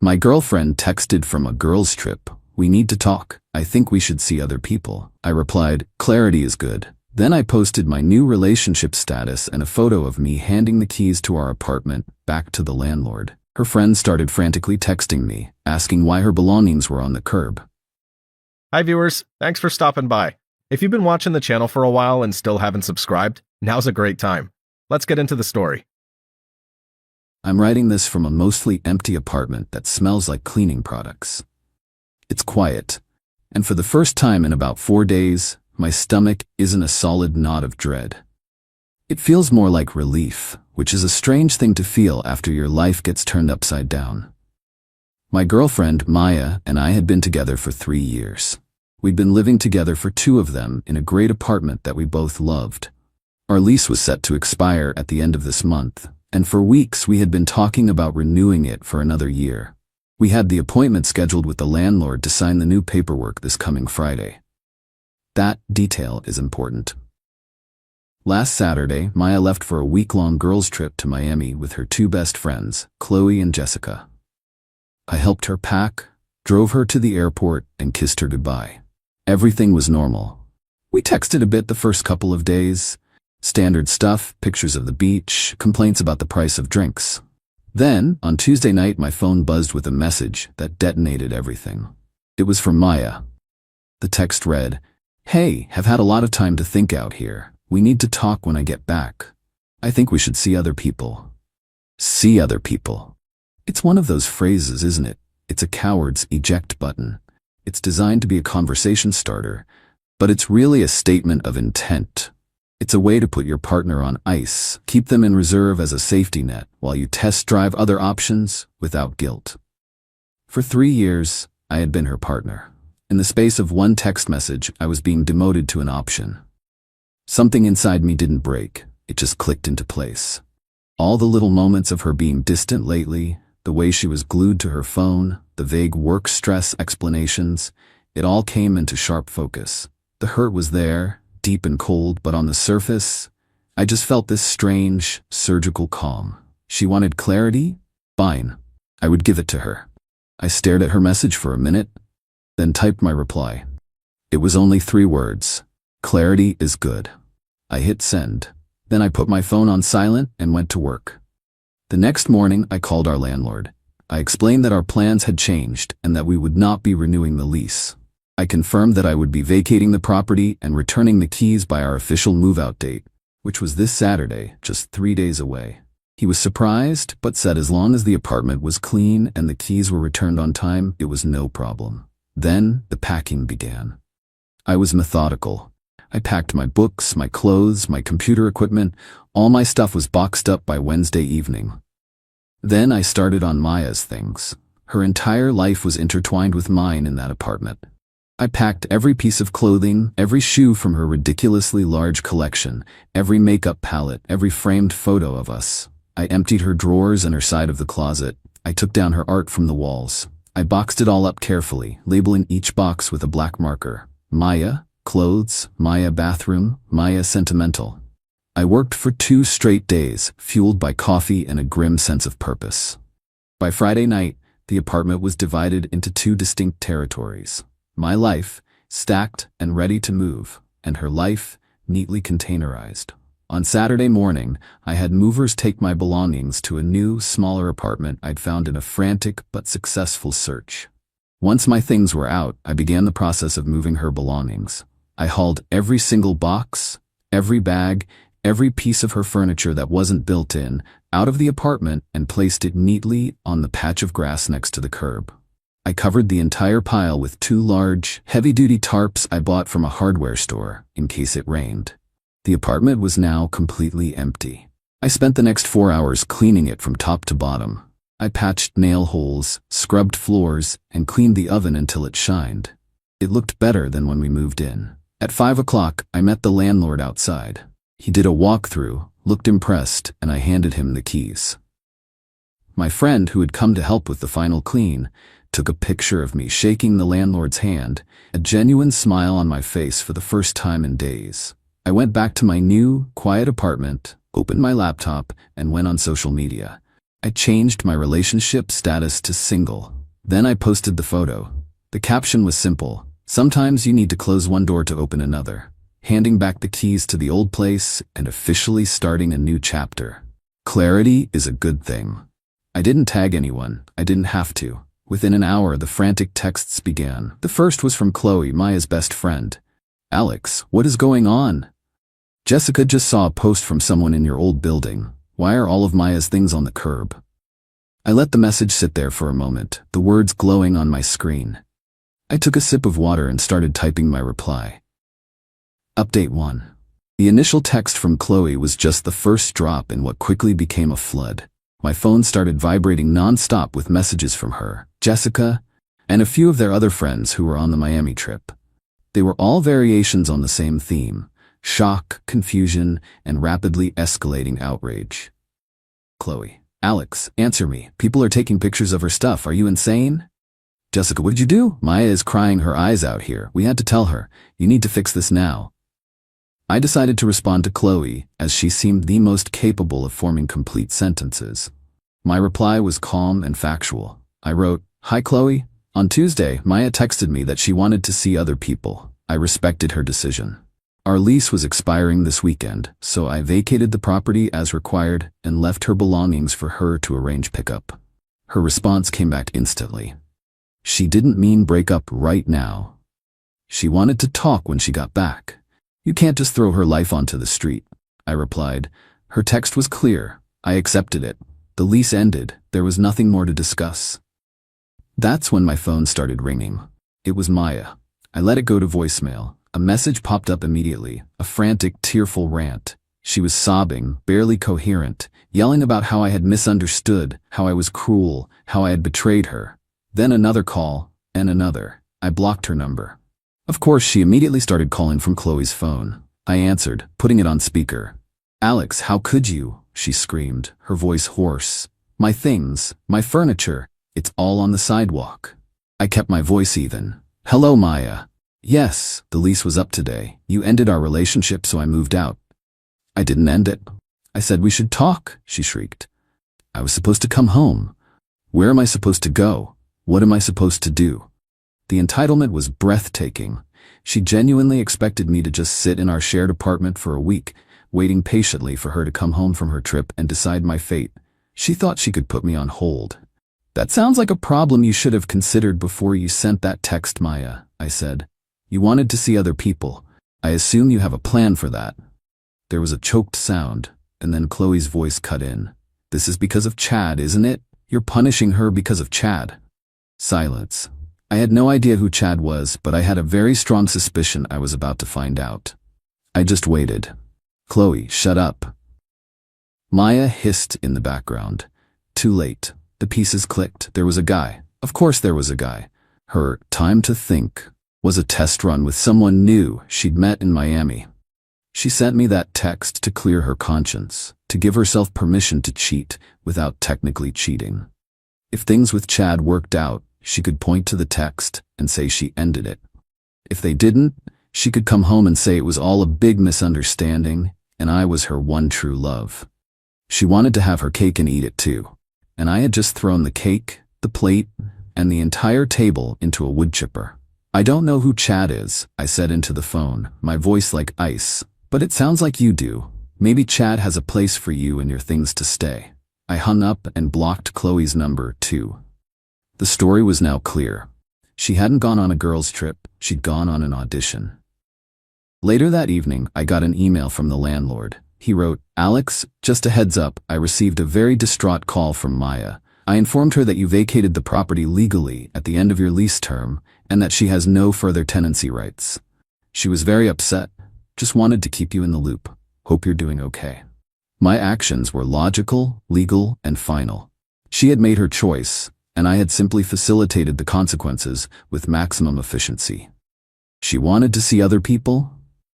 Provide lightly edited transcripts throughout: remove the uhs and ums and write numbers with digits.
My girlfriend texted from a girls' trip. We need to talk. I think we should see other people. I replied, clarity is good. Then I posted my new relationship status and a photo of me handing the keys to our apartment back to the landlord. Her friend started frantically texting me, asking why her belongings were on the curb. Hi viewers, thanks for stopping by. If you've been watching the channel for a while and still haven't subscribed, now's a great time. Let's get into the story. I'm writing this from a mostly empty apartment that smells like cleaning products. It's quiet, and for the first time in about 4 days, my stomach isn't a solid knot of dread. It feels more like relief, which is a strange thing to feel after your life gets turned upside down. My girlfriend, Maya, and I had been together for 3 years. We'd been living together for 2 of them in a great apartment that we both loved. Our lease was set to expire at the end of this month, and for weeks we had been talking about renewing it for another year. We had the appointment scheduled with the landlord to sign the new paperwork this coming Friday. That detail is important. Last Saturday, Maya left for a week-long girls' trip to Miami with her 2 best friends, Chloe and Jessica. I helped her pack, drove her to the airport, and kissed her goodbye. Everything was normal. We texted a bit the first couple of days. Standard stuff, pictures of the beach, complaints about the price of drinks. Then, on Tuesday night, my phone buzzed with a message that detonated everything. It was from Maya. The text read, "Hey, have had a lot of time to think out here. We need to talk when I get back. I think we should see other people." See other people. It's one of those phrases, isn't it? It's a coward's eject button. It's designed to be a conversation starter, but it's really a statement of intent. It's a way to put your partner on ice, keep them in reserve as a safety net while you test drive other options without guilt. For 3 years, I had been her partner. In the space of one text message, I was being demoted to an option. Something inside me didn't break, it just clicked into place. All the little moments of her being distant lately, the way she was glued to her phone, the vague work stress explanations, it all came into sharp focus. The hurt was there, deep and cold, but on the surface, I just felt this strange, surgical calm. She wanted clarity? Fine. I would give it to her. I stared at her message for a minute, then typed my reply. It was only 3 words. Clarity is good. I hit send. Then I put my phone on silent and went to work. The next morning, I called our landlord. I explained that our plans had changed and that we would not be renewing the lease. I confirmed that I would be vacating the property and returning the keys by our official move-out date, which was this Saturday, just 3 days away. He was surprised, but said as long as the apartment was clean and the keys were returned on time, it was no problem. Then, the packing began. I was methodical. I packed my books, my clothes, my computer equipment. All my stuff was boxed up by Wednesday evening. Then I started on Maya's things. Her entire life was intertwined with mine in that apartment. I packed every piece of clothing, every shoe from her ridiculously large collection, every makeup palette, every framed photo of us. I emptied her drawers and her side of the closet. I took down her art from the walls. I boxed it all up carefully, labeling each box with a black marker. Maya, clothes, Maya bathroom, Maya sentimental. I worked for 2 straight days, fueled by coffee and a grim sense of purpose. By Friday night, the apartment was divided into 2 distinct territories. My life, stacked and ready to move, and her life, neatly containerized. On Saturday morning, I had movers take my belongings to a new, smaller apartment I'd found in a frantic but successful search. Once my things were out, I began the process of moving her belongings. I hauled every single box, every bag, every piece of her furniture that wasn't built in, out of the apartment and placed it neatly on the patch of grass next to the curb. I covered the entire pile with 2 large, heavy-duty tarps I bought from a hardware store, in case it rained. The apartment was now completely empty. I spent the next 4 hours cleaning it from top to bottom. I patched nail holes, scrubbed floors, and cleaned the oven until it shined. It looked better than when we moved in. At 5 o'clock, I met the landlord outside. He did a walkthrough, looked impressed, and I handed him the keys. My friend, who had come to help with the final clean, took a picture of me shaking the landlord's hand, a genuine smile on my face for the first time in days. I went back to my new, quiet apartment, opened my laptop, and went on social media. I changed my relationship status to single. Then I posted the photo. The caption was simple. Sometimes you need to close one door to open another. Handing back the keys to the old place and officially starting a new chapter. Clarity is a good thing. I didn't tag anyone. I didn't have to. Within an hour, the frantic texts began. The first was from Chloe, Maya's best friend. Alex, what is going on? Jessica just saw a post from someone in your old building. Why are all of Maya's things on the curb? I let the message sit there for a moment, the words glowing on my screen. I took a sip of water and started typing my reply. Update 1. The initial text from Chloe was just the first drop in what quickly became a flood. My phone started vibrating non-stop with messages from her, Jessica, and a few of their other friends who were on the Miami trip. They were all variations on the same theme: shock, confusion, and rapidly escalating outrage. Chloe. Alex, answer me. People are taking pictures of her stuff. Are you insane? Jessica, what did you do? Maya is crying her eyes out here. We had to tell her. You need to fix this now. I decided to respond to Chloe, as she seemed the most capable of forming complete sentences. My reply was calm and factual. I wrote, Hi Chloe. On Tuesday, Maya texted me that she wanted to see other people. I respected her decision. Our lease was expiring this weekend, so I vacated the property as required and left her belongings for her to arrange pickup. Her response came back instantly. She didn't mean break up right now. She wanted to talk when she got back. You can't just throw her life onto the street, I replied. Her text was clear. I accepted it. The lease ended. There was nothing more to discuss. That's when my phone started ringing. It was Maya. I let it go to voicemail. A message popped up immediately, a frantic, tearful rant. She was sobbing, barely coherent, yelling about how I had misunderstood, how I was cruel, how I had betrayed her. Then another call, and another. I blocked her number. Of course, she immediately started calling from Chloe's phone. I answered, putting it on speaker. Alex, how could you? She screamed, her voice hoarse. My things, my furniture, it's all on the sidewalk. I kept my voice even. Hello, Maya. Yes, the lease was up today. You ended our relationship, so I moved out. I didn't end it. I said we should talk, she shrieked. I was supposed to come home. Where am I supposed to go? What am I supposed to do? The entitlement was breathtaking. She genuinely expected me to just sit in our shared apartment for a week, waiting patiently for her to come home from her trip and decide my fate. She thought she could put me on hold. That sounds like a problem you should have considered before you sent that text, Maya, I said. You wanted to see other people. I assume you have a plan for that. There was a choked sound, and then Chloe's voice cut in. This is because of Chad, isn't it? You're punishing her because of Chad. Silence. I had no idea who Chad was, but I had a very strong suspicion I was about to find out. I just waited. Chloe, shut up. Maya hissed in the background. Too late. The pieces clicked. There was a guy. Of course there was a guy. Her time to think was a test run with someone new she'd met in Miami. She sent me that text to clear her conscience, to give herself permission to cheat without technically cheating. If things with Chad worked out, she could point to the text and say she ended it. If they didn't, she could come home and say it was all a big misunderstanding and I was her one true love. She wanted to have her cake and eat it too, and I had just thrown the cake, the plate, and the entire table into a wood chipper. I don't know who Chad is, I said into the phone, my voice like ice, but it sounds like you do. Maybe Chad has a place for you and your things to stay. I hung up and blocked Chloe's number too. The story was now clear. She hadn't gone on a girls' trip, she'd gone on an audition. Later that evening, I got an email from the landlord. He wrote, Alex, just a heads up, I received a very distraught call from Maya. I informed her that you vacated the property legally at the end of your lease term and that she has no further tenancy rights. She was very upset, just wanted to keep you in the loop. Hope you're doing okay. My actions were logical, legal, and final. She had made her choice, and I had simply facilitated the consequences with maximum efficiency. She wanted to see other people?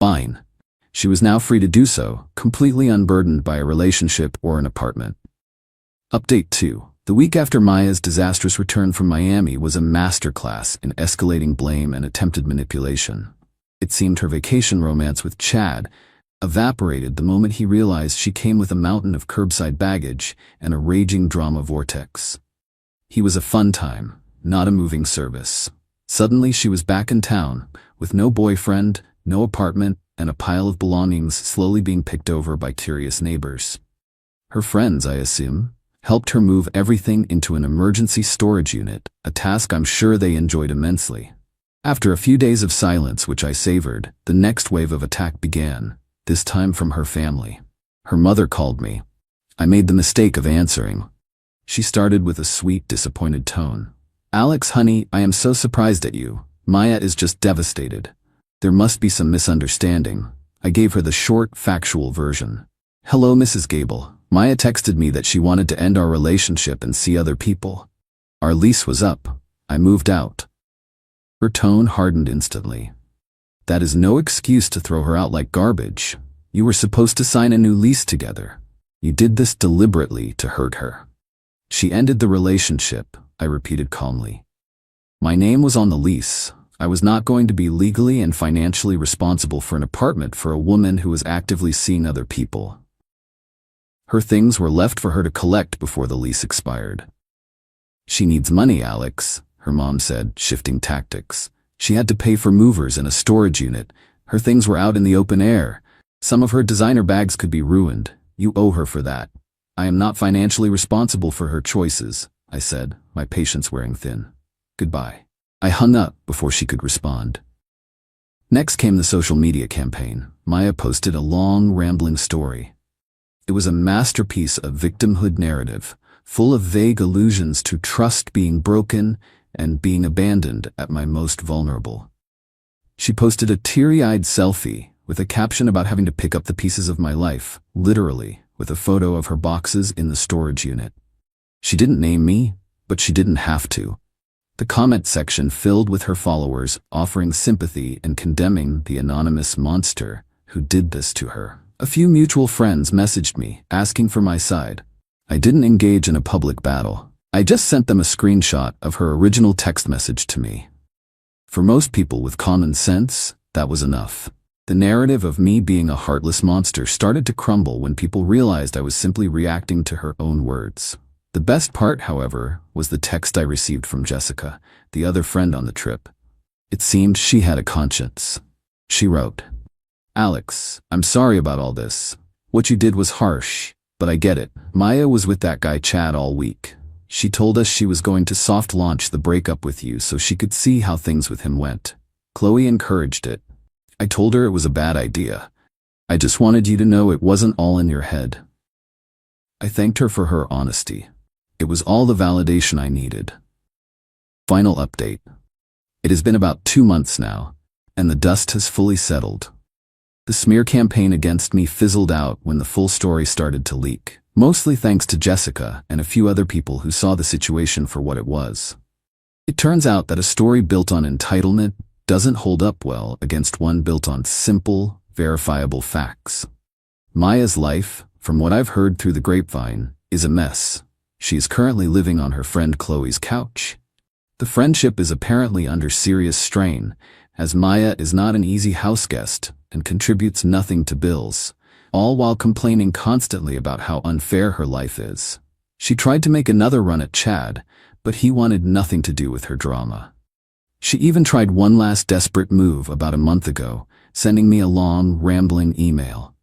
Fine. She was now free to do so, completely unburdened by a relationship or an apartment. Update 2. The week after Maya's disastrous return from Miami was a masterclass in escalating blame and attempted manipulation. It seemed her vacation romance with Chad, evaporated the moment he realized she came with a mountain of curbside baggage and a raging drama vortex. He was a fun time, not a moving service. Suddenly she was back in town, with no boyfriend, no apartment, and a pile of belongings slowly being picked over by curious neighbors. Her friends, I assume, helped her move everything into an emergency storage unit, a task I'm sure they enjoyed immensely. After a few days of silence which I savored, the next wave of attack began, this time from her family. Her mother called me. I made the mistake of answering. She started with a sweet, disappointed tone. "Alex, honey, I am so surprised at you. Maya is just devastated. There must be some misunderstanding." I gave her the short, factual version. "Hello, Mrs. Gable. Maya texted me that she wanted to end our relationship and see other people. Our lease was up. I moved out." Her tone hardened instantly. "That is no excuse to throw her out like garbage. You were supposed to sign a new lease together. You did this deliberately to hurt her." "She ended the relationship," I repeated calmly. "My name was on the lease. I was not going to be legally and financially responsible for an apartment for a woman who was actively seeing other people. Her things were left for her to collect before the lease expired." "She needs money, Alex," her mom said, shifting tactics. "She had to pay for movers in a storage unit. Her things were out in the open air. Some of her designer bags could be ruined. You owe her for that." "I am not financially responsible for her choices," I said, my patience wearing thin. "Goodbye." I hung up before she could respond. Next came the social media campaign. Maya posted a long, rambling story. It was a masterpiece of victimhood narrative, full of vague allusions to trust being broken and being abandoned at my most vulnerable. She posted a teary-eyed selfie with a caption about having to pick up the pieces of my life, literally, with a photo of her boxes in the storage unit. She didn't name me, but she didn't have to. The comment section filled with her followers offering sympathy and condemning the anonymous monster who did this to her. A few mutual friends messaged me, asking for my side. I didn't engage in a public battle. I just sent them a screenshot of her original text message to me. For most people with common sense, that was enough. The narrative of me being a heartless monster started to crumble when people realized I was simply reacting to her own words. The best part, however, was the text I received from Jessica, the other friend on the trip. It seemed she had a conscience. She wrote, "Alex, I'm sorry about all this. What you did was harsh, but I get it. Maya was with that guy Chad all week. She told us she was going to soft launch the breakup with you so she could see how things with him went. Chloe encouraged it. I told her it was a bad idea. I just wanted you to know it wasn't all in your head." I thanked her for her honesty. It was all the validation I needed. Final update. It has been about 2 months now, and the dust has fully settled. The smear campaign against me fizzled out when the full story started to leak, mostly thanks to Jessica and a few other people who saw the situation for what it was. It turns out that a story built on entitlement doesn't hold up well against one built on simple, verifiable facts. Maya's life, from what I've heard through the grapevine, is a mess. She is currently living on her friend Chloe's couch. The friendship is apparently under serious strain, as Maya is not an easy houseguest and contributes nothing to bills, all while complaining constantly about how unfair her life is. She tried to make another run at Chad, but he wanted nothing to do with her drama. She even tried one last desperate move about a month ago, sending me a long, rambling email.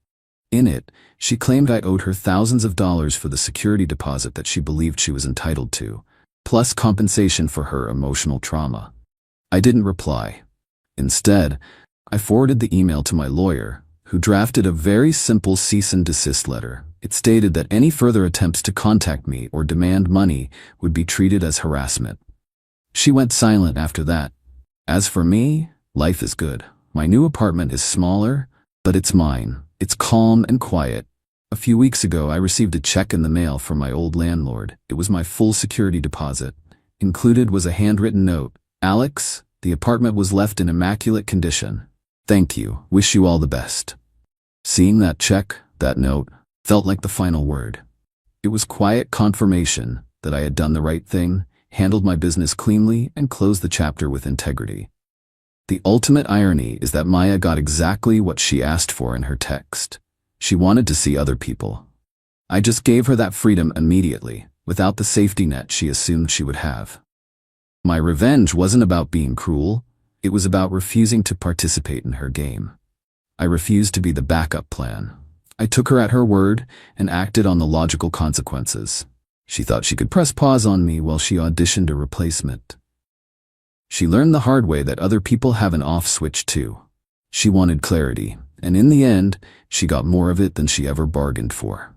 In it, she claimed I owed her thousands of dollars for the security deposit that she believed she was entitled to, plus compensation for her emotional trauma. I didn't reply. Instead, I forwarded the email to my lawyer, who drafted a very simple cease and desist letter. It stated that any further attempts to contact me or demand money would be treated as harassment. She went silent after that. As for me, life is good. My new apartment is smaller, but it's mine. It's calm and quiet. A few weeks ago, I received a check in the mail from my old landlord. It was my full security deposit. Included was a handwritten note. "Alex, the apartment was left in immaculate condition. Thank you. Wish you all the best." Seeing that check, that note, felt like the final word. It was quiet confirmation that I had done the right thing, handled my business cleanly, and closed the chapter with integrity. The ultimate irony is that Maya got exactly what she asked for in her text. She wanted to see other people. I just gave her that freedom immediately, without the safety net she assumed she would have. My revenge wasn't about being cruel, it was about refusing to participate in her game. I refused to be the backup plan. I took her at her word and acted on the logical consequences. She thought she could press pause on me while she auditioned a replacement. She learned the hard way that other people have an off switch too. She wanted clarity, and in the end, she got more of it than she ever bargained for.